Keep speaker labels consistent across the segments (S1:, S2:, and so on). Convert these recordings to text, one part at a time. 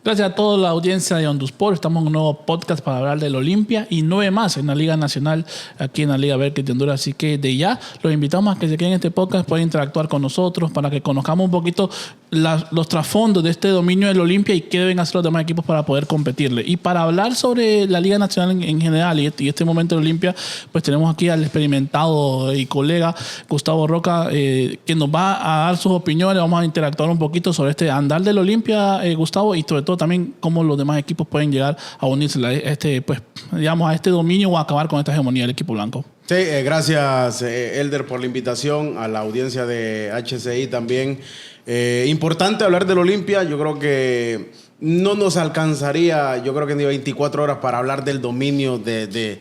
S1: Gracias a toda la audiencia de Ondusport. Estamos en un nuevo podcast para hablar del Olimpia y 9 más en la Liga Nacional, aquí en la Liga Betcris de Honduras. Así que de ya los invitamos a que se queden en este podcast, pueden interactuar con nosotros para que conozcamos un poquito los trasfondos de este dominio del Olimpia y qué deben hacer los demás equipos para poder competirle. Y para hablar sobre la Liga Nacional en general y este momento del Olimpia, pues tenemos aquí al experimentado y colega Gustavo Roca, que nos va a dar sus opiniones. Vamos a interactuar un poquito sobre este andar del Olimpia, Gustavo, y sobre todo también cómo los demás equipos pueden llegar a unirse a este dominio o a acabar con esta hegemonía del equipo blanco.
S2: Sí, gracias Elder por la invitación, a la audiencia de HCI también. Importante hablar del Olimpia. Yo creo que no nos alcanzaría, yo creo que ni 24 horas para hablar del dominio de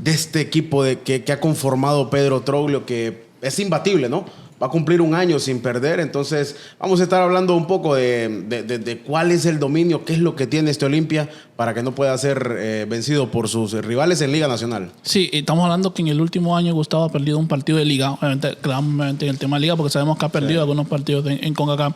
S2: este equipo que ha conformado Pedro Troglio, que es imbatible, ¿no? Va a cumplir un año sin perder. Entonces vamos a estar hablando un poco de cuál es el dominio, qué es lo que tiene este Olimpia para que no pueda ser vencido por sus rivales en Liga Nacional. Sí, estamos hablando que en el último año Gustavo ha perdido un partido de Liga, obviamente en el tema de Liga, porque sabemos que ha perdido algunos partidos en CONCACAF.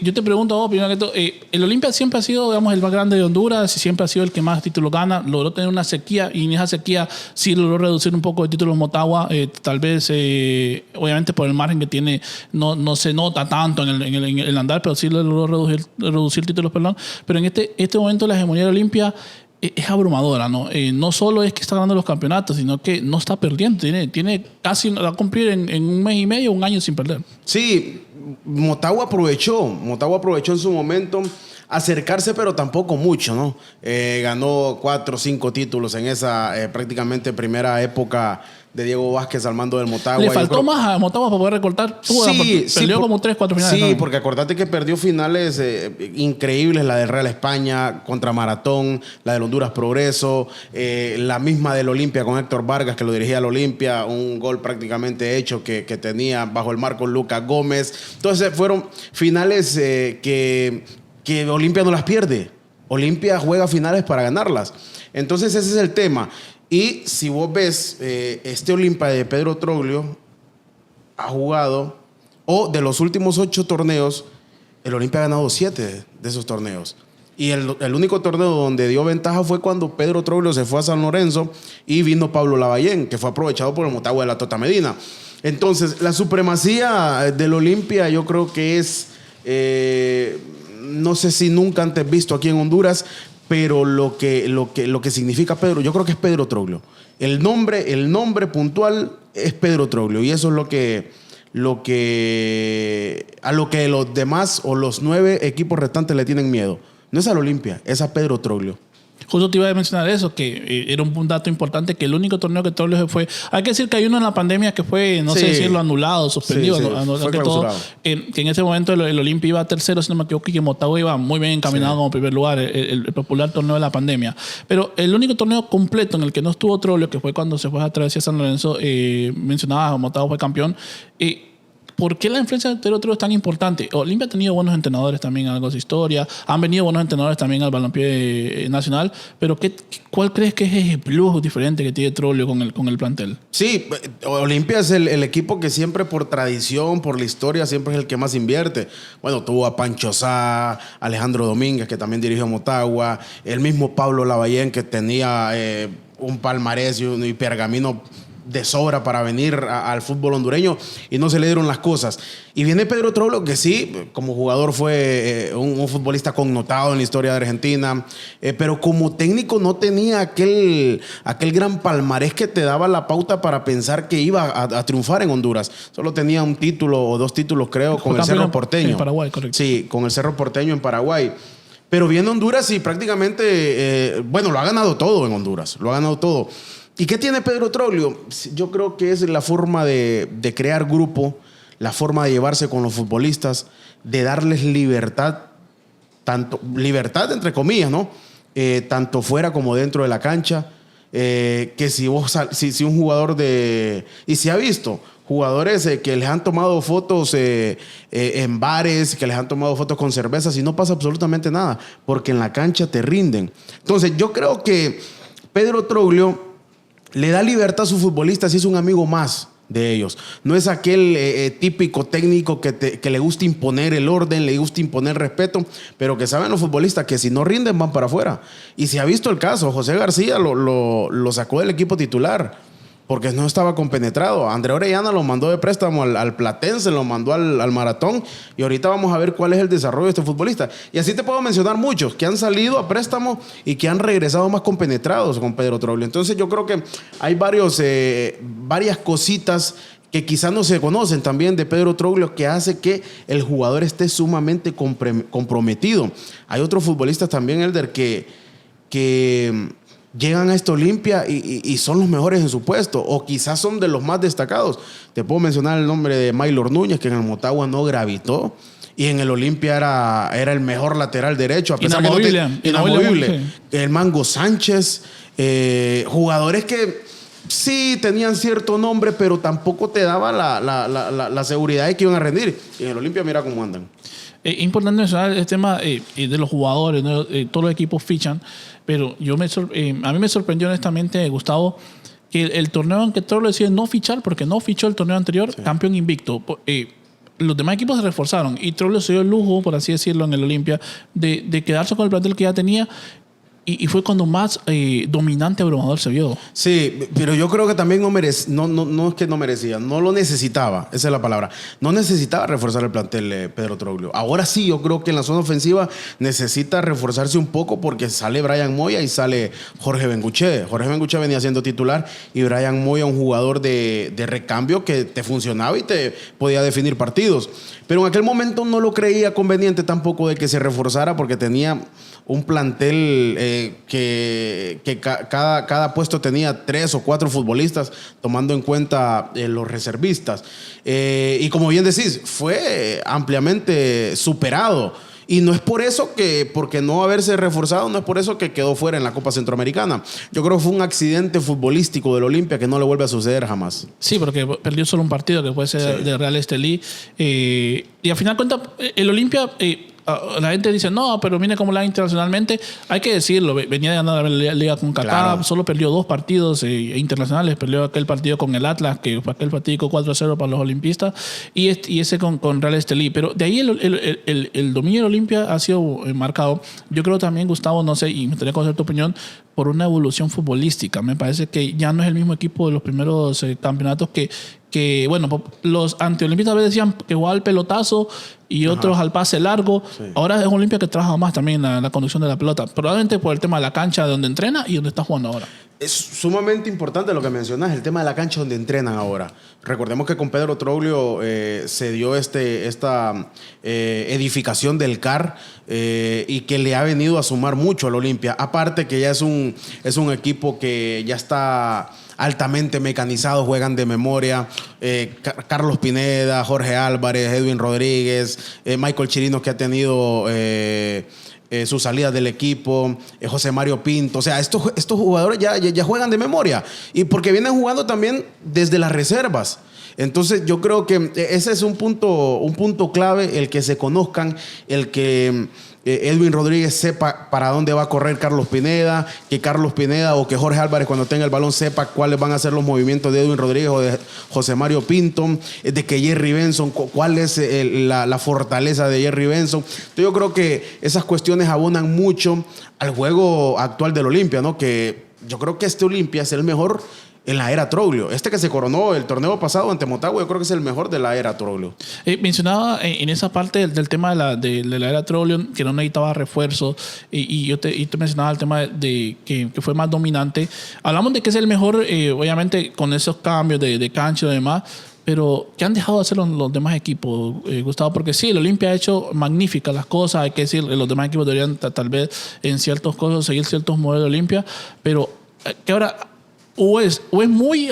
S2: Yo te pregunto, primero que todo, el Olimpia siempre ha sido, digamos, el más grande de Honduras y siempre ha sido el que más títulos gana. Logró tener una sequía y en esa sequía sí logró reducir un poco de títulos Motagua. Tal vez, obviamente, por el margen que tiene, no se nota tanto en el andar, pero sí logró reducir títulos, perdón. Pero en este momento la hegemonía del Olimpia es abrumadora, ¿no? No solo es que está ganando los campeonatos, sino que no está perdiendo. Tiene casi, va a cumplir en un mes y medio, un año sin perder. Sí, Motagua aprovechó en su momento acercarse, pero tampoco mucho, ¿no? Ganó 4 o 5 títulos en esa prácticamente primera época de Diego Vázquez al mando del Motagua. Le faltó más a Motagua para poder recortar. Perdió como 3, 4 finales. Sí, también. Porque acordate que perdió finales increíbles, la del Real España contra Maratón, la del Honduras Progreso, la misma del Olimpia con Héctor Vargas, que lo dirigía al Olimpia, un gol prácticamente hecho que tenía bajo el marco Lucas Gómez. Entonces fueron finales que Olimpia no las pierde. Olimpia juega finales para ganarlas. Entonces ese es el tema. Y si vos ves, este Olimpia de Pedro Troglio ha jugado, o de los últimos 8 torneos, el Olimpia ha ganado 7 de esos torneos. Y el único torneo donde dio ventaja fue cuando Pedro Troglio se fue a San Lorenzo y vino Pablo Lavallén, que fue aprovechado por el Motagua de la Tota Medina. Entonces, la supremacía del Olimpia yo creo que es, no sé si nunca antes visto aquí en Honduras, pero lo que significa Pedro, yo creo que es Pedro Troglio. El nombre puntual es Pedro Troglio, y eso es a lo que los demás o los 9 equipos restantes le tienen miedo. No es al Olimpia, es a Pedro Troglio. Justo te iba a mencionar eso, que era un dato importante, que el único torneo que Troglio se fue... Hay que decir que hay uno en la pandemia que fue, no sé decirlo, anulado, suspendido. Fue clausurado. Que en ese momento el Olimpia iba tercero, si no me equivoco, y que Motagua iba muy bien encaminado como primer lugar, el popular torneo de la pandemia. Pero el único torneo completo en el que no estuvo Troglio, que fue cuando se fue a Travesía San Lorenzo, mencionaba, Motagua fue campeón. ¿Por qué la influencia de Pedro Troglio es tan importante? Olimpia ha tenido buenos entrenadores también algo de su historia, han venido buenos entrenadores también al balompié nacional, pero ¿cuál crees que es el plus diferente que tiene Troglio con el plantel? Sí, Olimpia es el equipo que siempre por tradición, por la historia, siempre es el que más invierte. Bueno, tuvo a Pancho Sá, Alejandro Domínguez, que también dirigió Motagua, el mismo Pablo Lavallén, que tenía un palmarés y pergamino de sobra para venir al fútbol hondureño, y no se le dieron las cosas. Y viene Pedro Troglio, que sí, como jugador fue un futbolista connotado en la historia de Argentina, pero como técnico no tenía aquel gran palmarés que te daba la pauta para pensar que iba a triunfar en Honduras. Solo tenía un título o 2 títulos, creo, con el Cerro Porteño. En Paraguay, correcto. Sí, con el Cerro Porteño en Paraguay. Pero viene Honduras y prácticamente, lo ha ganado todo en Honduras, lo ha ganado todo. ¿Y qué tiene Pedro Troglio? Yo creo que es la forma de crear grupo, la forma de llevarse con los futbolistas, de darles libertad, libertad entre comillas, ¿no? Tanto fuera como dentro de la cancha. Que si un jugador y se ha visto jugadores que les han tomado fotos en bares, que les han tomado fotos con cervezas y no pasa absolutamente nada, porque en la cancha te rinden. Entonces yo creo que Pedro Troglio le da libertad a sus futbolistas y es un amigo más de ellos. No es aquel típico técnico que le gusta imponer el orden, le gusta imponer respeto, pero que saben los futbolistas que si no rinden van para afuera. Y se ha visto el caso, José García lo sacó del equipo titular porque no estaba compenetrado. André Orellana lo mandó de préstamo al Platense, lo mandó al Maratón, y ahorita vamos a ver cuál es el desarrollo de este futbolista. Y así te puedo mencionar muchos que han salido a préstamo y que han regresado más compenetrados con Pedro Troglio. Entonces yo creo que hay varias cositas que quizás no se conocen también de Pedro Troglio, que hace que el jugador esté sumamente comprometido. Hay otros futbolistas también, Elder, que llegan a esta Olimpia y son los mejores en su puesto, o quizás son de los más destacados. Te puedo mencionar el nombre de Maylor Núñez, que en el Motagua no gravitó, y en el Olimpia era el mejor lateral derecho, a pesar inamovible. El Mango Sánchez, jugadores que sí tenían cierto nombre, pero tampoco te daba la seguridad de que iban a rendir. Y en el Olimpia mira cómo andan.
S1: Importante mencionar el tema de los jugadores, ¿no? Todos los equipos fichan, pero a mí me sorprendió honestamente, Gustavo, que el torneo en que Troglio decide no fichar, porque no fichó el torneo anterior, sí, campeón invicto. Los demás equipos se reforzaron y Troglio se dio el lujo, por así decirlo, en el Olimpia, de quedarse con el plantel que ya tenía. Y fue cuando más dominante abrumador se vio.
S2: Sí, pero yo creo que también no es que no merecía, no lo necesitaba, esa es la palabra. No necesitaba reforzar el plantel Pedro Troglio. Ahora sí, yo creo que en la zona ofensiva necesita reforzarse un poco porque sale Brian Moya y sale Jorge Benguché. Jorge Benguché venía siendo titular y Brian Moya un jugador de recambio que te funcionaba y te podía definir partidos. Pero en aquel momento no lo creía conveniente tampoco de que se reforzara porque tenía un plantel que cada puesto tenía 3 o 4 futbolistas, tomando en cuenta los reservistas. Y como bien decís, fue ampliamente superado. Y no es por eso porque no haberse reforzado, no es por eso que quedó fuera en la Copa Centroamericana. Yo creo que fue un accidente futbolístico del Olimpia que no le vuelve a suceder jamás.
S1: Sí, porque perdió solo un partido que puede ser de Real Estelí. Y al final de cuentas, el Olimpia... la gente dice, no, pero mire cómo la internacionalmente. Hay que decirlo, venía de ganar la Liga con Qatar, claro. Solo perdió 2 partidos internacionales. Perdió aquel partido con el Atlas, que fue aquel partido 4-0 para los olimpistas, y ese con Real Estelí. Pero de ahí el dominio del Olimpia ha sido marcado. Yo creo también, Gustavo, no sé, y me gustaría conocer tu opinión, por una evolución futbolística. Me parece que ya no es el mismo equipo de los primeros campeonatos que bueno, los antiolimpistas a veces decían que jugaba al pelotazo y otros al pase largo. Sí. Ahora es un Olimpia que trabaja más también en la conducción de la pelota, probablemente por el tema de la cancha de donde entrena y donde está jugando ahora.
S2: Es sumamente importante lo que mencionas, el tema de la cancha donde entrenan ahora. Recordemos que con Pedro Troglio se dio esta edificación del CAR y que le ha venido a sumar mucho al Olimpia. Aparte que ya es un equipo que ya está altamente mecanizado, juegan de memoria. Carlos Pineda, Jorge Álvarez, Edwin Rodríguez, Michael Chirinos, que ha tenido sus salidas del equipo, José Mario Pinto. O sea, estos jugadores ya juegan de memoria y porque vienen jugando también desde las reservas. Entonces yo creo que ese es un punto clave, el que se conozcan, el que Edwin Rodríguez sepa para dónde va a correr Carlos Pineda, que Carlos Pineda o que Jorge Álvarez cuando tenga el balón sepa cuáles van a ser los movimientos de Edwin Rodríguez o de José Mario Pinto, de que Jerry Benson, cuál es la fortaleza de Jerry Benson. Entonces yo creo que esas cuestiones abonan mucho al juego actual del Olimpia, ¿no? Que yo creo que este Olimpia es el mejor en la era Troglio. Que se coronó el torneo pasado ante Motagua, yo creo que es el mejor de la era Troglio.
S1: Mencionaba en esa parte del tema de la era Troglio que no necesitaba refuerzo y te mencionaba el tema de que fue más dominante. Hablamos de que es el mejor, obviamente con esos cambios de cancha y demás, pero ¿qué han dejado de hacer los demás equipos, Gustavo? Porque sí, el Olimpia ha hecho magníficas las cosas, hay que decir, los demás equipos deberían tal vez en ciertas cosas seguir ciertos modelos de Olimpia, pero que ahora... ¿O es muy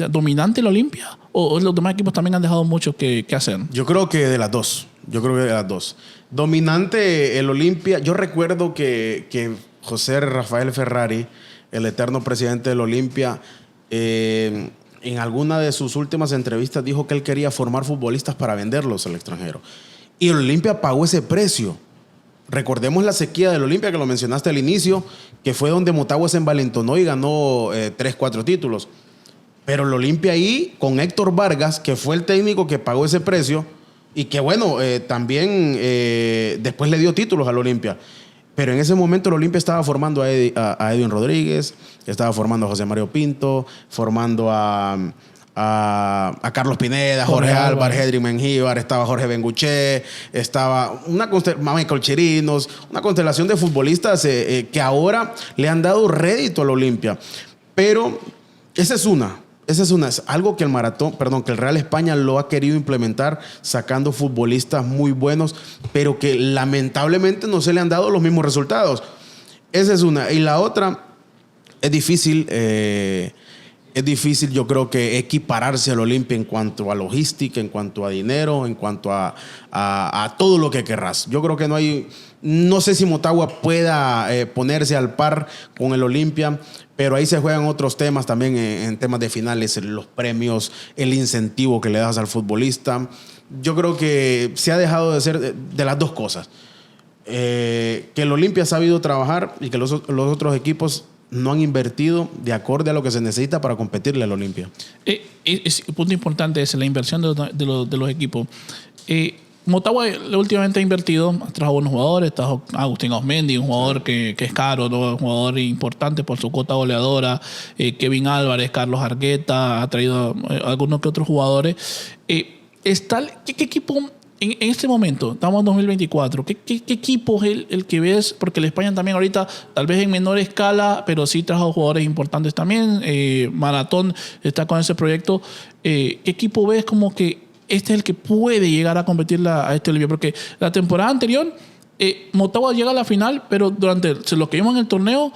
S1: dominante el Olimpia? ¿O los demás equipos también han dejado mucho que hacer?
S2: Yo creo que de las dos. Dominante el Olimpia. Yo recuerdo que José Rafael Ferrari, el eterno presidente del Olimpia, en alguna de sus últimas entrevistas dijo que él quería formar futbolistas para venderlos al extranjero. Y el Olimpia pagó ese precio. Recordemos la sequía del Olimpia, que lo mencionaste al inicio, que fue donde Motagua se envalentonó y ganó 3-4 títulos. Pero el Olimpia ahí, con Héctor Vargas, que fue el técnico que pagó ese precio, y que bueno, también después le dio títulos al Olimpia. Pero en ese momento el Olimpia estaba formando a Edwin Rodríguez, estaba formando a José Mario Pinto, formando a Carlos Pineda, Jorge Álvarez, Hedrin Mengíbar, estaba Jorge Benguché, estaba Michael Chirinos, una constelación de futbolistas que ahora le han dado rédito al Olimpia. Pero esa es algo que el Real España lo ha querido implementar, sacando futbolistas muy buenos, pero que lamentablemente no se le han dado los mismos resultados. Esa es una. Y la otra, es difícil, yo creo que equipararse al Olimpia en cuanto a logística, en cuanto a dinero, en cuanto a todo lo que querrás. Yo creo que no sé si Motagua pueda ponerse al par con el Olimpia, pero ahí se juegan otros temas también en temas de finales, los premios, el incentivo que le das al futbolista. Yo creo que se ha dejado de ser de las dos cosas. Que el Olimpia ha sabido trabajar y que los otros equipos no han invertido de acorde a lo que se necesita para competirle al Olimpia.
S1: Es un punto importante es la inversión de los equipos. Motagua últimamente ha invertido, ha trajo buenos jugadores, trajo Agustín Osmendi, un jugador que es caro, ¿no? Un jugador importante por su cuota goleadora, Kevin Álvarez, Carlos Argueta, ha traído algunos que otros jugadores. ¿Qué equipo en este momento, estamos en 2024, qué equipo es el que ves? Porque el España también ahorita, tal vez en menor escala, pero sí trajo jugadores importantes también. Maratón está con ese proyecto. ¿Qué equipo ves como que este es el que puede llegar a competir a este Olimpia? Porque la temporada anterior, Motagua llega a la final, pero durante lo que vimos en el torneo,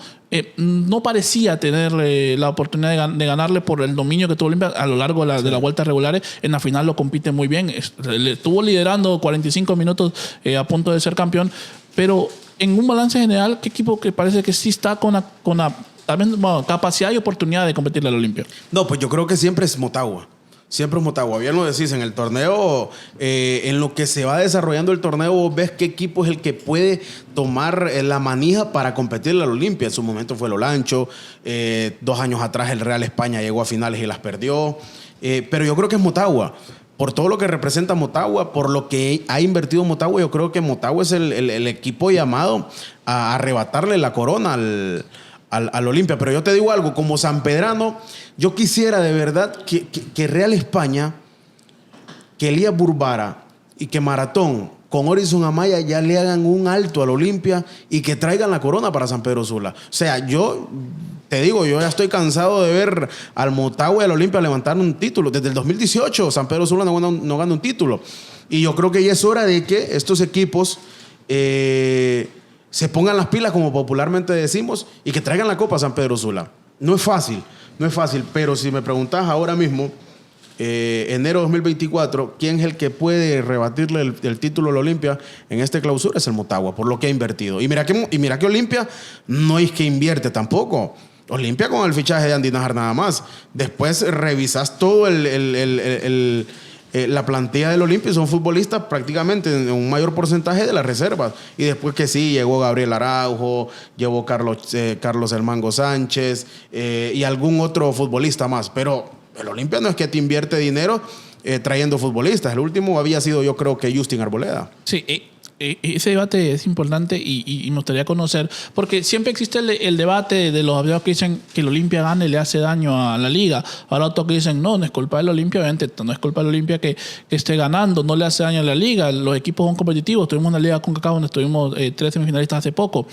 S1: no parecía tener la oportunidad de ganarle por el dominio que tuvo Olimpia a lo largo de las vueltas regulares. En la final lo compite muy bien. Le estuvo liderando 45 minutos a punto de ser campeón. Pero en un balance general, ¿qué equipo que parece que sí está con la también, capacidad y oportunidad de competirle al Olimpia?
S2: No, pues yo creo que siempre es Motagua. Siempre es Motagua. Bien lo decís, en el torneo, en lo que se va desarrollando el torneo, vos ves qué equipo es el que puede tomar la manija para competirle al Olimpia. En su momento fue el Olancho. 2 años atrás el Real España llegó a finales y las perdió. Pero yo creo que es Motagua. Por todo lo que representa Motagua, por lo que ha invertido Motagua, yo creo que Motagua es el equipo llamado a arrebatarle la corona al Olimpia. Pero yo te digo algo, como sanpedrano, yo quisiera de verdad que Real España, que Elías Burbara y que Maratón con Horizon Amaya ya le hagan un alto al Olimpia y que traigan la corona para San Pedro Sula. O sea, yo te digo, yo ya estoy cansado de ver al Motagua y al Olimpia levantar un título. Desde el 2018 San Pedro Sula no gana un título. Y yo creo que ya es hora de que estos equipos se pongan las pilas, como popularmente decimos, y que traigan la Copa a San Pedro Sula. No es fácil, pero si me preguntas ahora mismo, enero de 2024, ¿quién es el que puede rebatirle el título al Olimpia en este clausura? Es el Motagua, por lo que ha invertido. Y mira que Olimpia no es que invierte tampoco. Olimpia con el fichaje de Andy Najar nada más. Después revisas todo la plantilla del Olimpia, son futbolistas prácticamente en un mayor porcentaje de las reservas. Y después que sí, llegó Gabriel Araujo, llegó Carlos El Mango Sánchez y algún otro futbolista más. Pero el Olimpia no es que te invierte dinero trayendo futbolistas. El último había sido, yo creo, que Justin Arboleda.
S1: Sí, ese debate es importante y me gustaría conocer, porque siempre existe el debate de los aficionados que dicen que el Olimpia gane y le hace daño a la liga. Ahora otros que dicen, no es culpa del Olimpia, obviamente no es culpa del Olimpia que esté ganando, no le hace daño a la liga. Los equipos son competitivos. Tuvimos una liga con CONCACAF donde estuvimos 3 semifinalistas hace poco.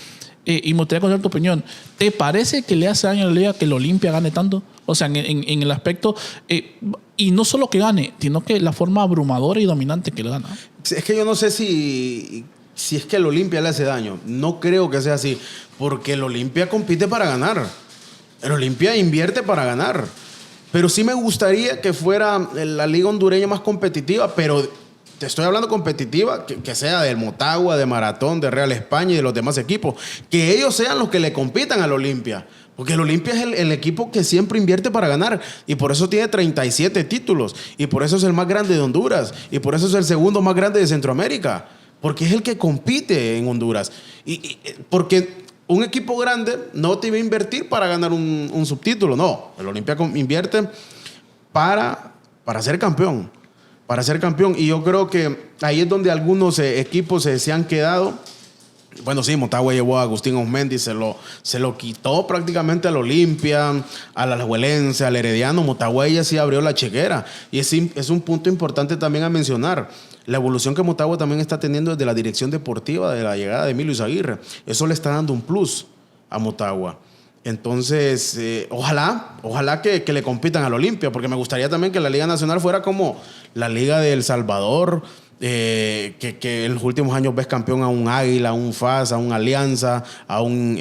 S1: Y me gustaría conocer tu opinión. ¿Te parece que le hace daño a la liga que el Olimpia gane tanto? O sea, en el aspecto, y no solo que gane, sino que la forma abrumadora y dominante que le gana.
S2: Es que yo no sé si es que el Olimpia le hace daño. No creo que sea así, porque el Olimpia compite para ganar. El Olimpia invierte para ganar. Pero sí me gustaría que fuera la liga hondureña más competitiva, pero te estoy hablando competitiva, que sea del Motagua, de Maratón, de Real España y de los demás equipos. Que ellos sean los que le compitan al Olimpia. Porque el Olimpia es el equipo que siempre invierte para ganar. Y por eso tiene 37 títulos. Y por eso es el más grande de Honduras. Y por eso es el segundo más grande de Centroamérica. Porque es el que compite en Honduras. Porque un equipo grande no te va a invertir para ganar un subtítulo. No, el Olimpia invierte para ser campeón. Para ser campeón. Y yo creo que ahí es donde algunos equipos se han quedado. Bueno, sí, Motagua llevó a Agustín Osmendi, se lo quitó prácticamente al Olimpia, al Alajuelense, al Herediano. Motagua ella sí abrió la chequera. Y es un punto importante también a mencionar. La evolución que Motagua también está teniendo desde la dirección deportiva de la llegada de Emilio Izaguirre. Eso le está dando un plus a Motagua. Entonces, ojalá que le compitan al Olimpia, porque me gustaría también que la Liga Nacional fuera como la Liga de El Salvador, que en los últimos años ves campeón a un Águila, a un FAS, a un Alianza, a un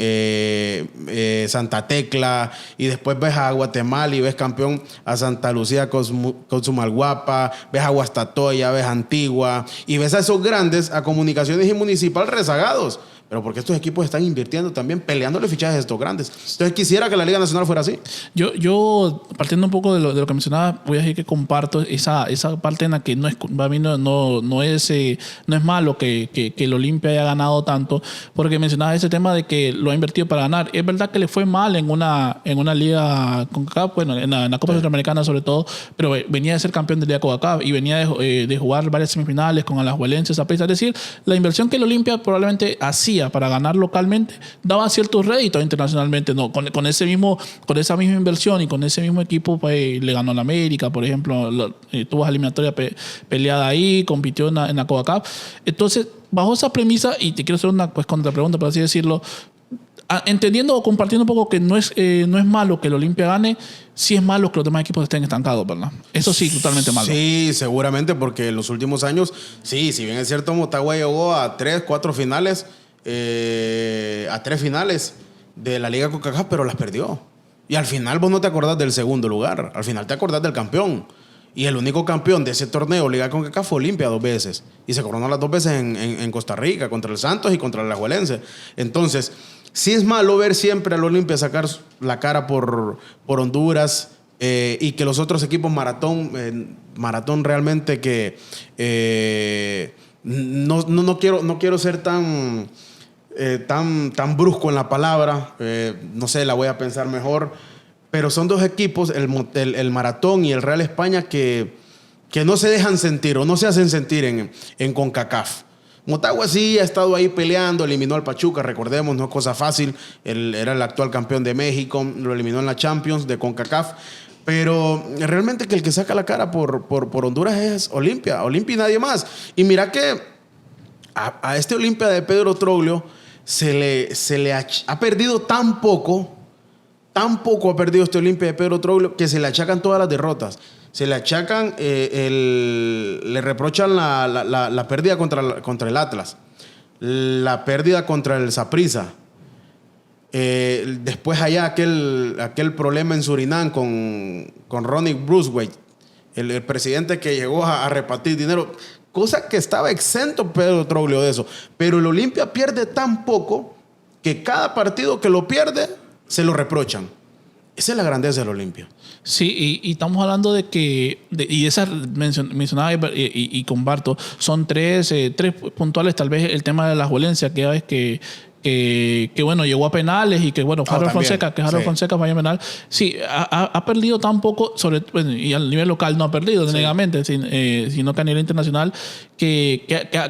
S2: Santa Tecla, y después ves a Guatemala y ves campeón a Santa Lucía Cozumalguapa, ves a Guastatoya, ves a Antigua, y ves a esos grandes, a Comunicaciones y Municipal rezagados. Pero porque estos equipos están invirtiendo también, peleándole fichajes a estos grandes. Entonces quisiera que la Liga Nacional fuera así.
S1: Yo partiendo un poco de lo que mencionaba, voy a decir que comparto esa parte en la que para mí no es malo que el Olimpia haya ganado tanto, porque mencionaba ese tema de que lo ha invertido para ganar. Es verdad que le fue mal en una liga CONCACAF, bueno, en la Copa Centroamericana sobre todo, pero venía de ser campeón de Liga CONCACAF y venía de jugar varias semifinales con Alajuelense, Saprissa. Es decir, la inversión que el Olimpia probablemente hacía para ganar localmente daba ciertos réditos internacionalmente, ¿no? Con esa misma inversión y con ese mismo equipo, pues, le ganó a la América, por ejemplo, tuvo eliminatoria peleada ahí, compitió en la CONCACAF. Entonces, bajo esa premisa, y te quiero hacer una contrapregunta, por así decirlo, entendiendo o compartiendo un poco que no es malo que el Olimpia gane, sí es malo que los demás equipos estén estancados, ¿verdad? Eso sí, totalmente malo.
S2: Sí, seguramente, porque en los últimos años, sí, si bien es cierto, Motagua llegó a 3-4 finales, a 3 finales de la Liga CONCACAF, pero las perdió. Y al final vos no te acordás del segundo lugar, al final te acordás del campeón. Y el único campeón de ese torneo, Liga CONCACAF, fue Olimpia 2 veces. Y se coronó las 2 veces en Costa Rica, contra el Santos y contra el Alajuelense. Entonces, sí es malo ver siempre al Olimpia sacar la cara por Honduras, y que los otros equipos maratón realmente que no quiero ser tan brusco en la palabra, no sé, la voy a pensar mejor, pero son dos equipos, el Maratón y el Real España, que no se dejan sentir o no se hacen sentir en CONCACAF. Motagua sí ha estado ahí peleando, eliminó al Pachuca, recordemos, no es cosa fácil, era el actual campeón de México, lo eliminó en la Champions de CONCACAF, pero realmente que el que saca la cara por Honduras es Olimpia y nadie más. Y mira que a este Olimpia de Pedro Troglio se le ha perdido tan poco ha perdido este Olimpia de Pedro Troglio, que se le achacan todas las derrotas. Se le achacan, le reprochan la pérdida contra el Atlas, la pérdida contra el Saprissa. Después allá aquel problema en Surinam con Ronnie Brucewaite, el presidente que llegó a repartir dinero. Cosa que estaba exento Pedro Troglio de eso. Pero el Olimpia pierde tan poco que cada partido que lo pierde se lo reprochan. Esa es la grandeza del Olimpia.
S1: Sí, y estamos hablando de que, y esa mencionaba y comparto, son tres puntuales, tal vez el tema de la violencia, que es que bueno, llegó a penales y que bueno, Harold Fonseca falló en penal. Sí, ha perdido tan poco, bueno, y a nivel local no ha perdido, técnicamente, sino que a nivel internacional, que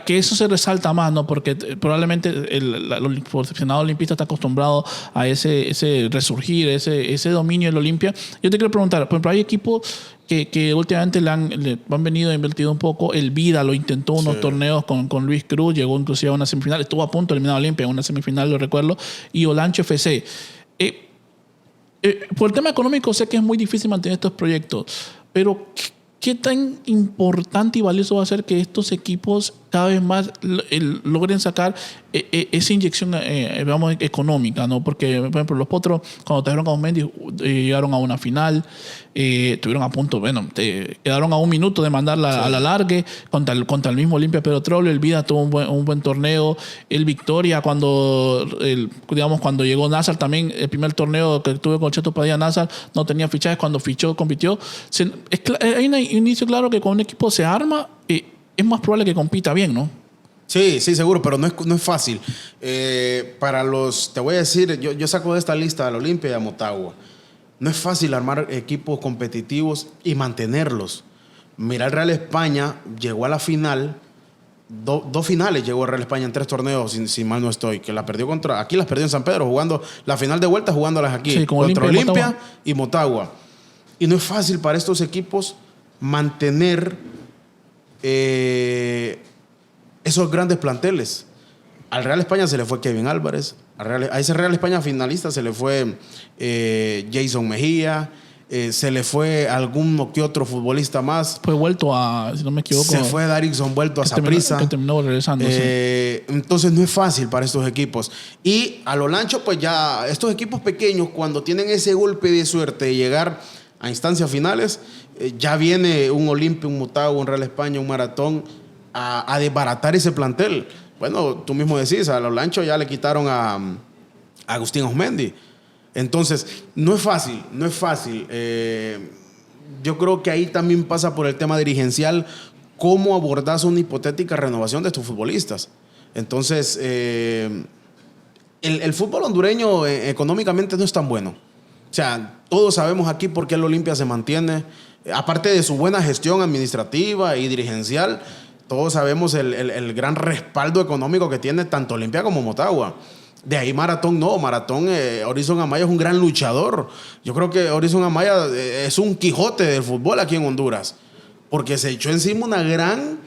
S1: eso se resalta más, ¿no? Porque probablemente el aficionado olimpista está acostumbrado a ese resurgir, ese dominio del Olimpia. Yo te quiero preguntar, por ejemplo, hay equipos que últimamente le han venido a invertir un poco. El Vida lo intentó unos torneos con Luis Cruz, llegó inclusive a una semifinal, estuvo a punto de eliminar a Olimpia en una semifinal, lo recuerdo, y Olancho FC. Por el tema económico sé que es muy difícil mantener estos proyectos, pero ¿qué tan importante y valioso va a ser que estos equipos cada vez más logren sacar esa inyección digamos, económica, ¿no? Porque, por ejemplo, los Potros, cuando trajeron a Osmendi, llegaron a una final, estuvieron a punto, bueno, quedaron a un minuto de mandarla a la largue contra el mismo Olimpia Pedro Troglio. El Vida tuvo un buen torneo. El Victoria, cuando llegó Nazar también, el primer torneo que tuve con Cheto Padilla, Nazar no tenía fichajes, cuando compitió. Hay un inicio claro que cuando un equipo se arma, es más probable que compita bien, ¿no?
S2: Sí, seguro, pero no es fácil. Te voy a decir, yo saco de esta lista al Olimpia y a Motagua. no es fácil armar equipos competitivos y mantenerlos. Mira, el Real España llegó a la final, dos finales llegó el Real España en 3 torneos, si mal no estoy, que aquí las perdió en San Pedro, jugando la final de vuelta, jugándolas aquí,
S1: sí,
S2: contra Olimpia y Motagua. Y no es fácil para estos equipos mantener esos grandes planteles. Al Real España se le fue Kevin Álvarez, a ese Real España finalista se le fue Jason Mejía, se le fue algún que otro futbolista más.
S1: Fue vuelto a, si no me equivoco.
S2: Se fue Darickson vuelto a Saprissa.
S1: Que terminó regresando, sí.
S2: Entonces no es fácil para estos equipos. Y a lo lancho, pues ya estos equipos pequeños, cuando tienen ese golpe de suerte de llegar a instancias finales, ya viene un Olimpia, un Motagua, un Real España, un Maratón a desbaratar ese plantel. Bueno, tú mismo decís, a lo lancho ya le quitaron a Agustín Osmendi. Entonces, no es fácil. Yo creo que ahí también pasa por el tema dirigencial, cómo abordas una hipotética renovación de estos futbolistas. Entonces, el fútbol hondureño económicamente no es tan bueno. O sea, todos sabemos aquí por qué el Olimpia se mantiene. Aparte de su buena gestión administrativa y dirigencial, todos sabemos el gran respaldo económico que tiene tanto Olimpia como Motagua. De ahí Maratón no. Maratón, Horizon Amaya es un gran luchador. Yo creo que Horizon Amaya es un Quijote del fútbol aquí en Honduras. Porque se echó encima una gran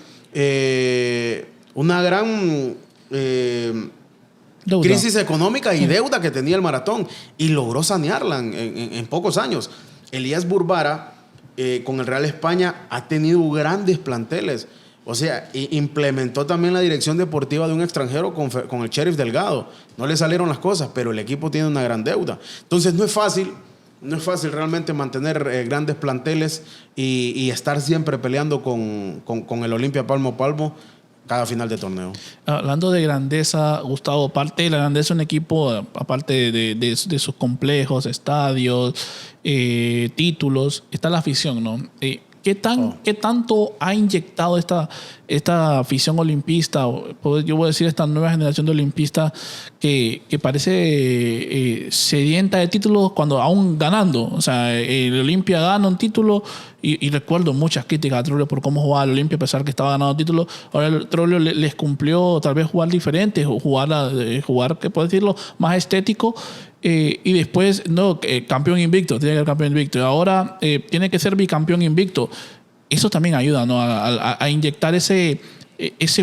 S2: crisis económica y deuda que tenía el Maratón. Y logró sanearla en pocos años. Elías Burbara, con el Real España, ha tenido grandes planteles. O sea, implementó también la dirección deportiva de un extranjero con el Sheriff Delgado. No le salieron las cosas, pero el equipo tiene una gran deuda. Entonces no es fácil realmente mantener grandes planteles y estar siempre peleando con el Olimpia palmo a palmo cada final de torneo.
S1: Hablando de grandeza, Gustavo, aparte de la grandeza de un equipo, aparte de sus complejos, estadios, títulos, está la afición, ¿no? ¿Qué tanto ha inyectado esta afición olimpista? Yo voy a decir esta nueva generación de olimpistas que parece sedienta de títulos cuando aún ganando. O sea, el Olimpia gana un título y recuerdo muchas críticas a Troglio por cómo jugaba el Olimpia a pesar que estaba ganando títulos. Ahora el Troglio les cumplió tal vez jugar diferente, jugar, ¿qué puedo decirlo?, más estético. Y después, campeón invicto, tiene que ser campeón invicto. Y ahora tiene que ser bicampeón invicto. Eso también ayuda, ¿no?, a inyectar ese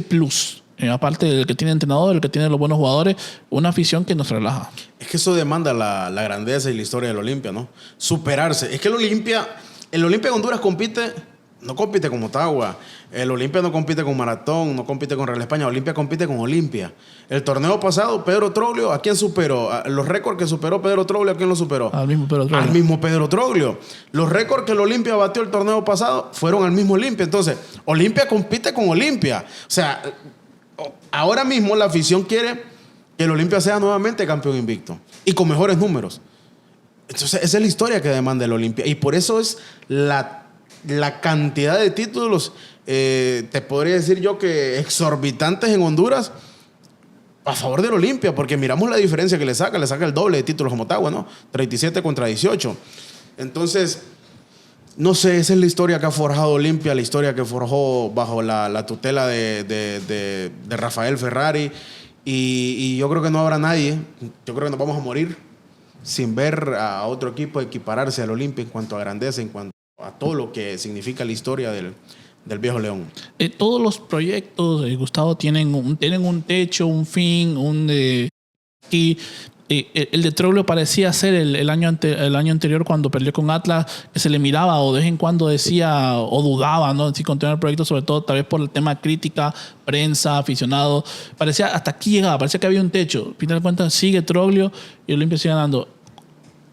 S1: plus. Aparte del que tiene entrenador, del que tiene los buenos jugadores, una afición que nos relaja.
S2: Es que eso demanda la grandeza y la historia del Olimpia, ¿no? Superarse. Es que el Olimpia de Honduras no compite con Motagua. El Olimpia no compite con Maratón, no compite con Real España. Olimpia compite con Olimpia. El torneo pasado, Pedro Troglio, ¿a quién superó? Los récords que superó Pedro Troglio, ¿a quién lo superó?
S1: Al mismo Pedro Troglio.
S2: Al mismo Pedro Troglio. Los récords que el Olimpia batió el torneo pasado fueron al mismo Olimpia. Entonces, Olimpia compite con Olimpia. O sea, ahora mismo la afición quiere que el Olimpia sea nuevamente campeón invicto y con mejores números. Entonces, esa es la historia que demanda el Olimpia. Y por eso es la cantidad de títulos, te podría decir yo que exorbitantes en Honduras a favor del Olimpia, porque miramos la diferencia que le saca el doble de títulos a Motagua, ¿no? 37 contra 18. Entonces, no sé, esa es la historia que ha forjado Olimpia, la historia que forjó bajo la tutela de Rafael Ferrari, y yo creo que no habrá nadie, yo creo que nos vamos a morir sin ver a otro equipo equipararse al Olimpia en cuanto a grandeza, en cuanto a todo lo que significa la historia del Viejo León.
S1: Todos los proyectos, Gustavo, tienen un techo, un fin, y el de Troglio parecía ser el año anterior cuando perdió con Atlas, que se le miraba o de vez en cuando decía o dudaba, ¿no?, si continuar el proyecto, sobre todo tal vez por el tema crítica, prensa, aficionados. Parecía hasta aquí llegaba, parecía que había un techo. Al final de cuentas sigue Troglio y el Olimpia sigue ganando.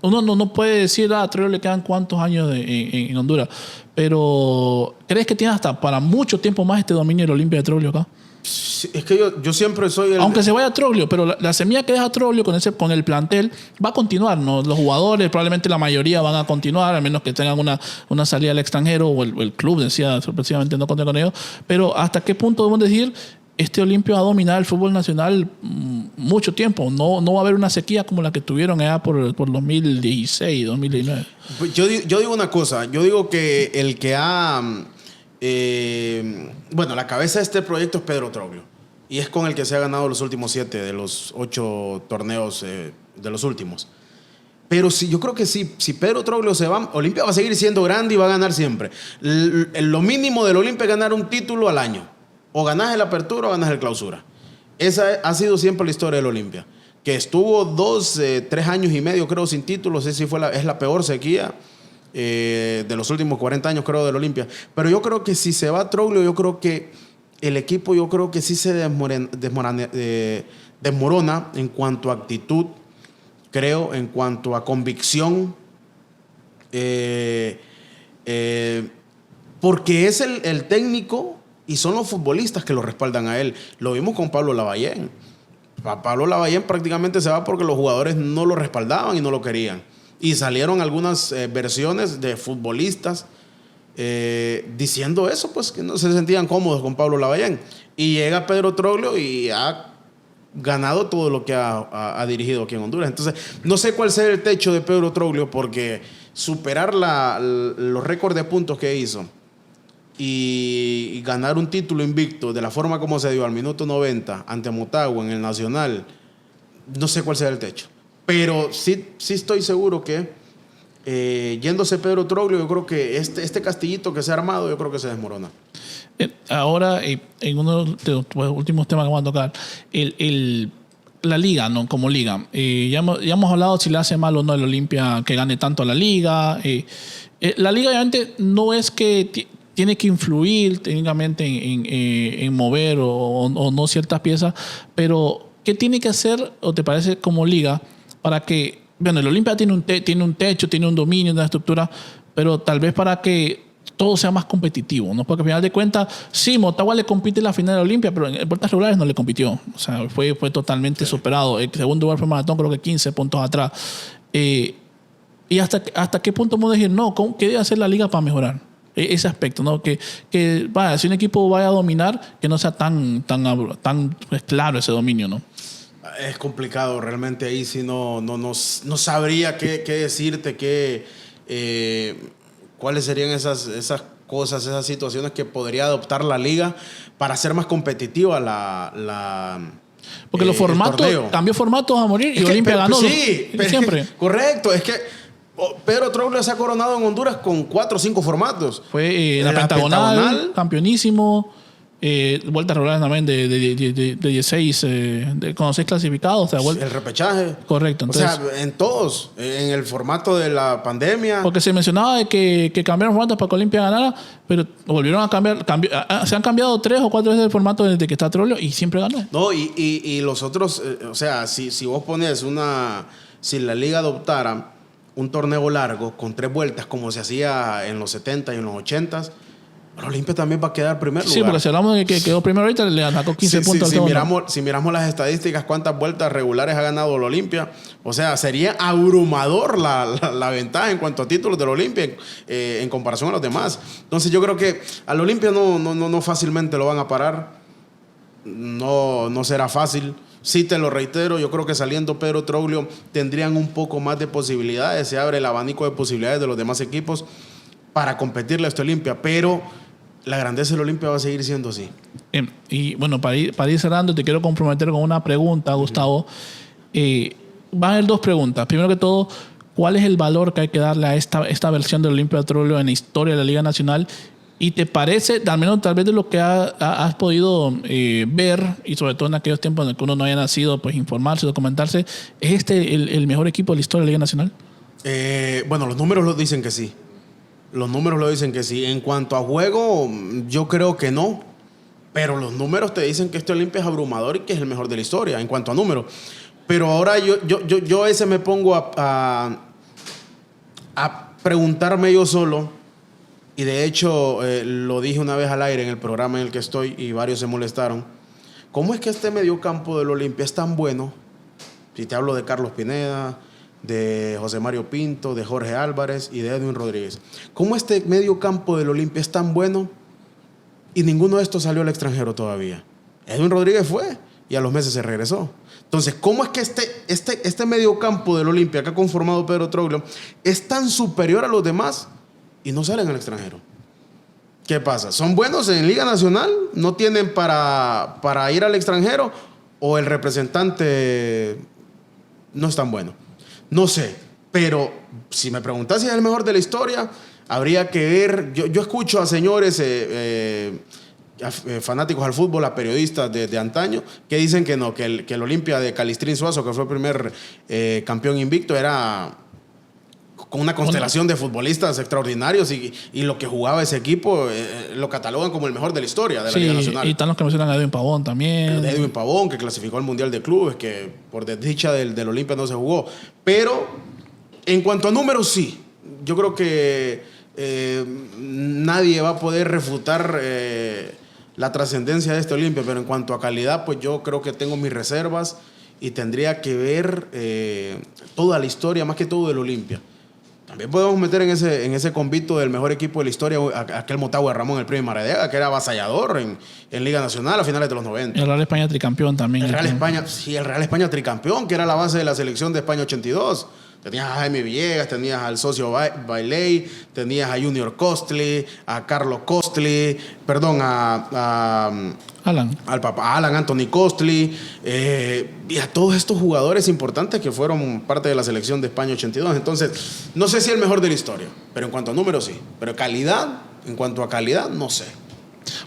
S1: Uno no puede decir a Troglio le quedan cuántos años en Honduras, pero ¿crees que tiene hasta para mucho tiempo más este dominio del Olimpia de Troglio acá?
S2: Sí, es que yo siempre soy
S1: aunque se vaya Troglio, pero la semilla que deja Troglio con el plantel va a continuar, ¿no? Los jugadores, probablemente la mayoría van a continuar, al menos que tengan una salida al extranjero o el club decía sorpresivamente no contar con ellos. Pero ¿hasta qué punto debemos decir este Olimpia va a dominar el fútbol nacional mucho tiempo. No va a haber una sequía como la que tuvieron allá por 2016, 2019.
S2: Pues yo digo una cosa. Yo digo que el que ha... la cabeza de este proyecto es Pedro Troglio. Y es con el que se ha ganado los últimos 7 de los 8 torneos de los últimos. Pero yo creo que si Pedro Troglio se va, Olimpia va a seguir siendo grande y va a ganar siempre. Lo mínimo del Olimpia es ganar un título al año. O ganás el Apertura o ganás el Clausura. Esa ha sido siempre la historia del Olimpia. Que estuvo 3 años y medio, creo, sin título. No sé si es la peor sequía de los últimos 40 años, creo, del Olimpia. Pero yo creo que si se va Troglio, yo creo que el equipo, sí se desmorona en cuanto a actitud, creo, en cuanto a convicción. Porque es el técnico... Y son los futbolistas que lo respaldan a él. Lo vimos con Pablo Lavallén. Pablo Lavallén prácticamente se va porque los jugadores no lo respaldaban y no lo querían. Y salieron algunas versiones de futbolistas diciendo eso, pues que no se sentían cómodos con Pablo Lavallén. Y llega Pedro Troglio y ha ganado todo lo que ha dirigido aquí en Honduras. Entonces, no sé cuál sea el techo de Pedro Troglio, porque superar los récords de puntos que hizo y ganar un título invicto de la forma como se dio al minuto 90 ante Motagua en el Nacional, no sé cuál sea el techo. Pero sí estoy seguro que yéndose Pedro Troglio, yo creo que este castillito que se ha armado, yo creo que se desmorona.
S1: Ahora, en uno de los últimos temas que vamos a tocar, la liga, ¿no? Como liga. Ya hemos hablado si le hace mal o no el Olimpia que gane tanto a la liga. La liga obviamente no es que tiene que influir técnicamente en mover o no ciertas piezas, pero ¿qué tiene que hacer, o te parece, como liga para que, bueno, el Olimpia tiene un techo, tiene un dominio, una estructura, pero tal vez para que todo sea más competitivo, ¿no? Porque al final de cuentas, sí, Motagua le compite en la final de Olimpia, pero en puertas regulares no le compitió. O sea, fue totalmente superado. El segundo lugar fue Maratón, creo que 15 puntos atrás. ¿Y hasta qué punto podemos decir, no, qué debe hacer la liga para mejorar ese aspecto, ¿no? Que si un equipo vaya a dominar, que no sea tan pues, claro ese dominio, ¿no?
S2: Es complicado, realmente ahí sí no sabría qué decirte, cuáles serían esas cosas, esas situaciones que podría adoptar la liga para hacer más competitiva
S1: porque los formatos, cambió formatos a morir y Olimpia ganó.
S2: Sí,
S1: siempre.
S2: Correcto, es que Pedro Troglio se ha coronado en Honduras con 4 o 5 formatos.
S1: Fue la Pentagonal, campeonísimo, vueltas regulares también de 16, con 6 clasificados. O sea,
S2: el repechaje.
S1: Correcto. Entonces,
S2: o sea, en todos, en el formato de la pandemia.
S1: Porque se mencionaba de que cambiaron formatos para que Olimpia ganara, pero volvieron a cambiar. Se han cambiado 3 o 4 veces el formato desde que está Troglio y siempre ganó.
S2: No, y los otros, o sea, si vos pones si la liga adoptara un torneo largo con 3 vueltas como se hacía en los 70 y en los 80, Olimpia también va a quedar primer lugar.
S1: Sí, porque si hablamos de que quedó primero ahorita, le sacó 15 puntos al segundo.
S2: Si miramos las estadísticas, cuántas vueltas regulares ha ganado el Olimpia, o sea, sería abrumador la ventaja en cuanto a títulos del Olimpia en comparación a los demás. Entonces yo creo que al Olimpia no fácilmente lo van a parar. No será fácil. Sí, te lo reitero, yo creo que saliendo Pedro Troglio tendrían un poco más de posibilidades. Se abre el abanico de posibilidades de los demás equipos para competirle a este Olimpia, pero la grandeza del Olimpia va a seguir siendo así.
S1: Y bueno, para ir cerrando, te quiero comprometer con una pregunta, Gustavo. Van a haber 2 preguntas. Primero que todo, ¿cuál es el valor que hay que darle a esta versión del Olimpia Troglio en la historia de la Liga Nacional? ¿Y te parece, al menos tal vez de lo que has podido ver, y sobre todo en aquellos tiempos en los que uno no haya nacido, pues informarse, documentarse, ¿es el mejor equipo de la historia de la Liga Nacional?
S2: Bueno, los números lo dicen que sí. Los números lo dicen que sí. En cuanto a juego, yo creo que no. Pero los números te dicen que este Olimpia es abrumador y que es el mejor de la historia en cuanto a números. Pero ahora yo a veces me pongo a preguntarme yo solo. Y de hecho, lo dije una vez al aire en el programa en el que estoy y varios se molestaron. ¿Cómo es que este mediocampo del Olimpia es tan bueno? Si te hablo de Carlos Pineda, de José Mario Pinto, de Jorge Álvarez y de Edwin Rodríguez. ¿Cómo este mediocampo del Olimpia es tan bueno y ninguno de estos salió al extranjero todavía? Edwin Rodríguez fue y a los meses se regresó. Entonces, ¿cómo es que este mediocampo del Olimpia que ha conformado Pedro Troglio es tan superior a los demás y no salen al extranjero? ¿Qué pasa? ¿Son buenos en Liga Nacional? ¿No tienen para ir al extranjero? ¿O el representante no es tan bueno? No sé, pero si me preguntas si es el mejor de la historia, habría que ver. Yo escucho a señores fanáticos al fútbol, a periodistas de antaño, que dicen que no, que el Olimpia de Calistrín Suazo, que fue el primer campeón invicto, era con una constelación de futbolistas extraordinarios y lo que jugaba ese equipo lo catalogan como el mejor de la historia de la Liga Nacional.
S1: Y están los que mencionan a Edwin Pavón también.
S2: De Edwin Pavón, que clasificó al Mundial de Clubes, que por desdicha del Olimpia no se jugó. Pero en cuanto a números, sí. Yo creo que nadie va a poder refutar la trascendencia de este Olimpia, pero en cuanto a calidad, pues yo creo que tengo mis reservas y tendría que ver toda la historia, más que todo del Olimpia. También podemos meter en ese convito del mejor equipo de la historia aquel Motagua de Ramón, el Primo Maradiaga, que era avasallador en Liga Nacional a finales de los 90.
S1: El Real España tricampeón también.
S2: El Real España tricampeón, que era la base de la selección de España 82. Tenías a Jaime Villegas, tenías al socio Bailey, tenías a Junior Costly, a Carlos Costly, perdón,
S1: Alan.
S2: Al papá Alan Anthony Costly, y a todos estos jugadores importantes que fueron parte de la selección de España 82. Entonces, no sé si el mejor de la historia, pero en cuanto a números sí. Pero calidad, en cuanto a calidad, no sé.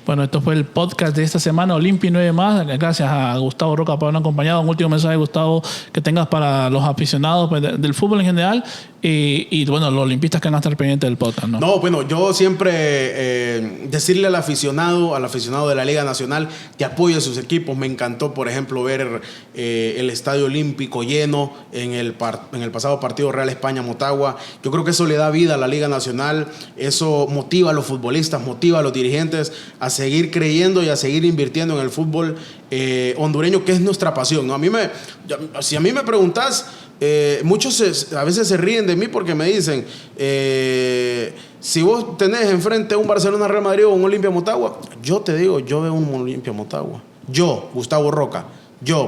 S1: Bueno, esto fue el podcast de esta semana, Olimpia y 9 más. Gracias a Gustavo Roca por habernos acompañado. Un último mensaje, Gustavo, que tengas para los aficionados del fútbol en general y bueno, los olimpistas que van a estar pendientes del podcast, ¿no?
S2: No, bueno, yo siempre decirle al aficionado de la Liga Nacional que apoye a sus equipos. Me encantó, por ejemplo, ver el Estadio Olímpico lleno en el pasado partido Real España-Motagua. Yo creo que eso le da vida a la Liga Nacional. Eso motiva a los futbolistas, motiva a los dirigentes a seguir creyendo y a seguir invirtiendo en el fútbol hondureño, que es nuestra pasión, ¿no? Si a mí me preguntas, muchos a veces se ríen de mí porque me dicen, si vos tenés enfrente un Barcelona-Real Madrid o un Olimpia-Motagua, yo te digo, yo veo un Olimpia-Motagua. Yo, Gustavo Roca.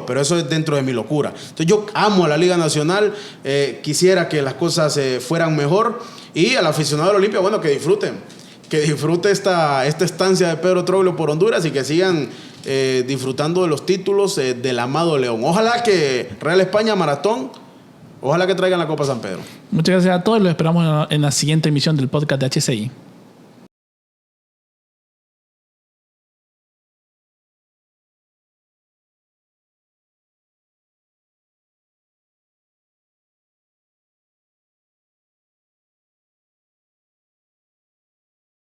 S2: Pero eso es dentro de mi locura. Entonces yo amo a la Liga Nacional, quisiera que las cosas fueran mejor, y al aficionado del Olimpia, bueno, que disfrute esta estancia de Pedro Troglio por Honduras y que sigan disfrutando de los títulos del amado León. Ojalá que Real España Maratón, ojalá que traigan la Copa San Pedro.
S1: Muchas gracias a todos y los esperamos en la siguiente emisión del podcast de HCI.